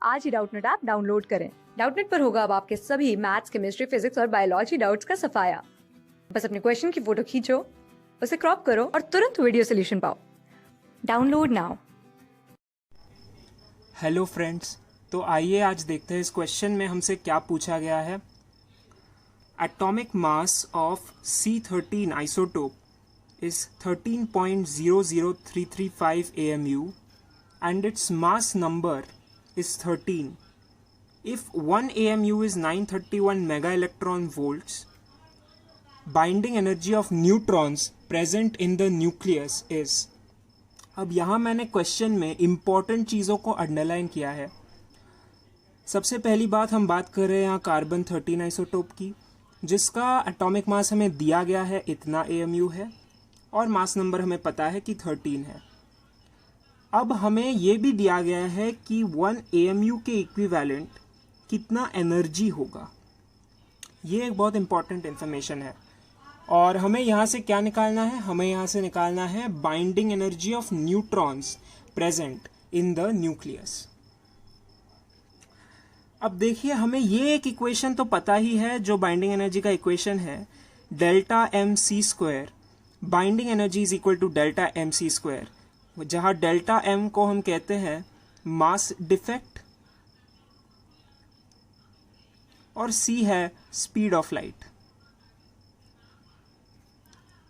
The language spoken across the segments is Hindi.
आज ही डाउटनेट ऐप डाउनलोड करें। डाउटनेट पर होगा अब आपके सभी मैथ्स, केमिस्ट्री, फिजिक्स और बायोलॉजी डाउट्स का सफाया। बस अपने क्वेश्चन की फोटो खींचो, उसे क्रॉप करो और तुरंत वीडियो सोल्यूशन पाओ। Download now. हेलो फ्रेंड्स, तो आइए आज देखते हैं इस क्वेश्चन में हमसे क्या पूछा गया है। Atomic mass of C13 isotope is 13.00335 AMU and its mass number is 13. If 1 AMU is 931 mega electron volts, binding energy of neutrons present in the nucleus is। अब यहाँ मैंने क्वेश्चन में इंपॉर्टेंट चीज़ों को अंडरलाइन किया है। सबसे पहली बात हम बात कर रहे हैं यहाँ कार्बन 13 आइसोटोप की, जिसका एटॉमिक मास हमें दिया गया है इतना AMU है और मास नंबर हमें पता है कि 13 है। अब हमें यह भी दिया गया है कि 1 AMU के इक्विवेलेंट कितना एनर्जी होगा। ये एक बहुत इंपॉर्टेंट इंफॉर्मेशन है और हमें यहाँ से क्या निकालना है? हमें यहाँ से निकालना है binding energy of neutrons present in the nucleus. अब देखिए, हमें ये एक इक्वेशन तो पता ही है जो बाइंडिंग एनर्जी का इक्वेशन है, delta mc²। Binding energy is equal to delta mc², जहां डेल्टा m को हम कहते हैं मास डिफेक्ट और c है स्पीड ऑफ लाइट।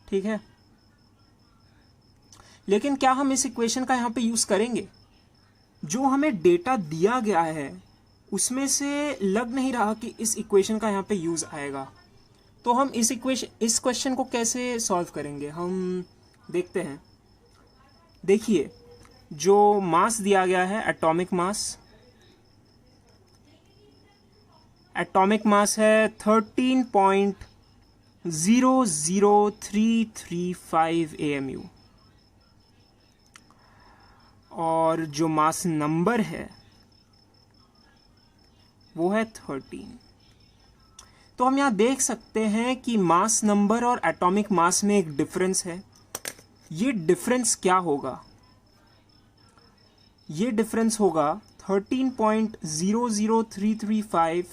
ठीक है, लेकिन क्या हम इस इक्वेशन का यहां पे यूज करेंगे? जो हमें डेटा दिया गया है उसमें से लग नहीं रहा कि इस इक्वेशन का यहां पे यूज आएगा। तो हम इस क्वेश्चन को कैसे सॉल्व करेंगे, हम देखते हैं। देखिए, जो मास दिया गया है एटॉमिक मास है 13.00335 AMU और जो मास नंबर है वो है 13। तो हम यहां देख सकते हैं कि मास नंबर और एटॉमिक मास में एक डिफरेंस है। ये डिफरेंस क्या होगा? ये डिफरेंस होगा 13.00335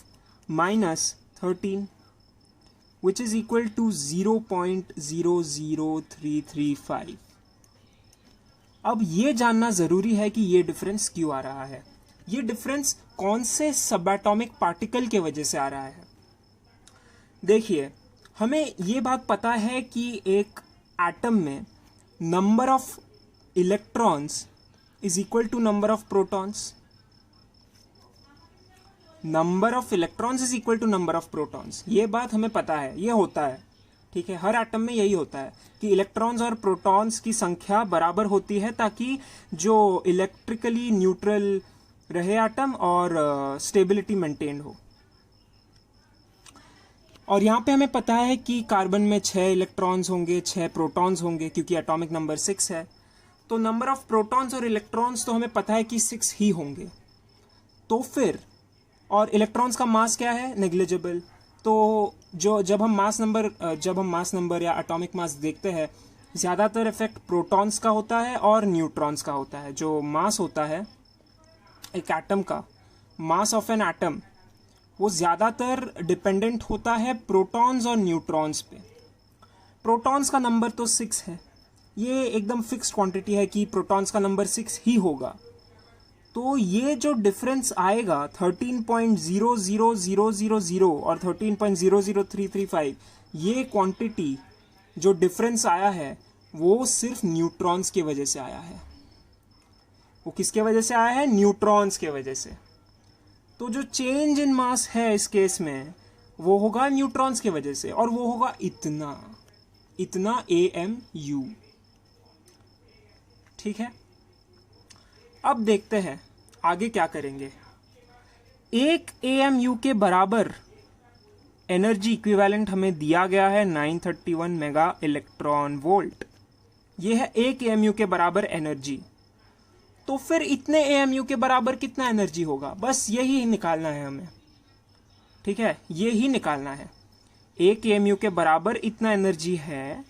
minus 13, which is equal to 0.00335। अब ये जानना जरूरी है कि ये डिफरेंस क्यों आ रहा है। ये डिफरेंस कौन से सब एटॉमिक पार्टिकल के वजह से आ रहा है? देखिए, हमें ये बात पता है कि एक एटम में number of electrons is equal to number of protons. Number of electrons is equal to number of protons. ये बात हमें पता है, ये होता है। ठीक है, हर एटम में यही होता है कि इलेक्ट्रॉन्स और प्रोटॉन्स की संख्या बराबर होती है ताकि जो इलेक्ट्रिकली न्यूट्रल रहे एटम और स्टेबिलिटी मेंटेन हो। और यहाँ पे हमें पता है कि कार्बन में 6 इलेक्ट्रॉन्स होंगे, 6 प्रोटॉन्स होंगे, क्योंकि एटॉमिक नंबर 6 है। तो नंबर ऑफ प्रोटॉन्स और इलेक्ट्रॉन्स तो हमें पता है कि 6 ही होंगे। तो फिर, और इलेक्ट्रॉन्स का मास क्या है? नेग्लिजिबल। तो जब हम मास नंबर या एटॉमिक मास देखते हैं, ज़्यादातर इफेक्ट प्रोटॉन्स का होता है और न्यूट्रॉन्स का होता है। जो मास होता है एक एटम का, मास ऑफ एन एटम, वो ज़्यादातर डिपेंडेंट होता है प्रोटॉन्स और न्यूट्रॉन्स पे। प्रोटॉन्स का नंबर तो 6 है, ये एकदम फिक्स्ड क्वांटिटी है कि प्रोटॉन्स का नंबर 6 ही होगा। तो ये जो डिफरेंस आएगा 13.00000 और 13.00335, ये क्वांटिटी जो डिफरेंस आया है वो सिर्फ न्यूट्रॉन्स की वजह से आया है। वो किसके वजह से आया है? न्यूट्रॉन्स के वजह से। तो जो चेंज इन मास है इस केस में वो होगा न्यूट्रॉन्स की वजह से, और वो होगा इतना AMU। ठीक है, अब देखते हैं आगे क्या करेंगे। एक AMU के बराबर एनर्जी इक्विवेलेंट हमें दिया गया है 931 मेगा इलेक्ट्रॉन वोल्ट। ये है एक AMU के बराबर एनर्जी। तो फिर इतने AMU के बराबर कितना एनर्जी होगा? बस यही निकालना है हमें। ठीक है, ये ही निकालना है। एक AMU के बराबर इतना एनर्जी है,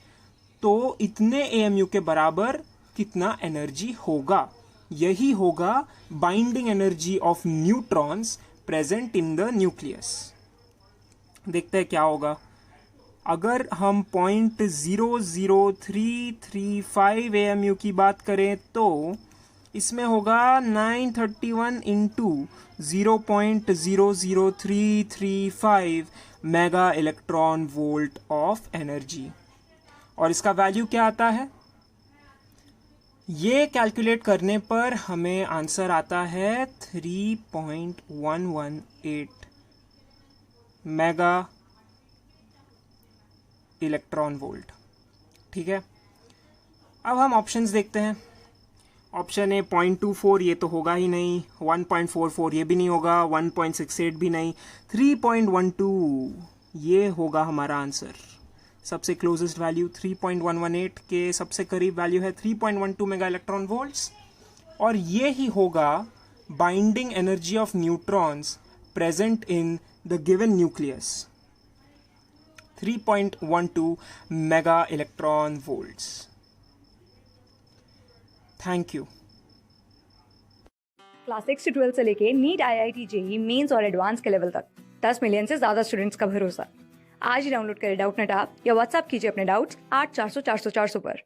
तो इतने AMU के बराबर कितना एनर्जी होगा, यही होगा binding energy of neutrons present in the nucleus. देखते हैं क्या होगा। अगर हम 0.00335 AMU की बात करें तो इसमें होगा 931 into 0.00335 mega electron volt of energy. और इसका वैल्यू क्या आता है? ये कैलकुलेट करने पर हमें आंसर आता है 3.118 मेगा इलेक्ट्रॉन वोल्ट। ठीक है, अब हम ऑप्शंस देखते हैं। ऑप्शन ए 0.24, ये तो होगा ही नहीं। 1.44 ये भी नहीं होगा। 1.68 भी नहीं। 3.12 ये होगा हमारा आंसर। सबसे क्लोजेस्ट वैल्यू 3.118 के सबसे करीब वैल्यू है 3.12 मेगा इलेक्ट्रॉन वोल्ट्स। और ये ही होगा binding energy of neutrons present in the given nucleus, 3.12 mega electron volts. Thank you. Class 6 से 12 से लेके नीट, IIT, JEE मेंस और एडवांस के लेवल तक 10 मिलियन से ज्यादा स्टूडेंट्स का भरोसा। आज ही डाउनलोड करें डाउटनेट ऐप या व्हाट्सएप कीजिए अपने डाउट्स 8400 400 400 पर।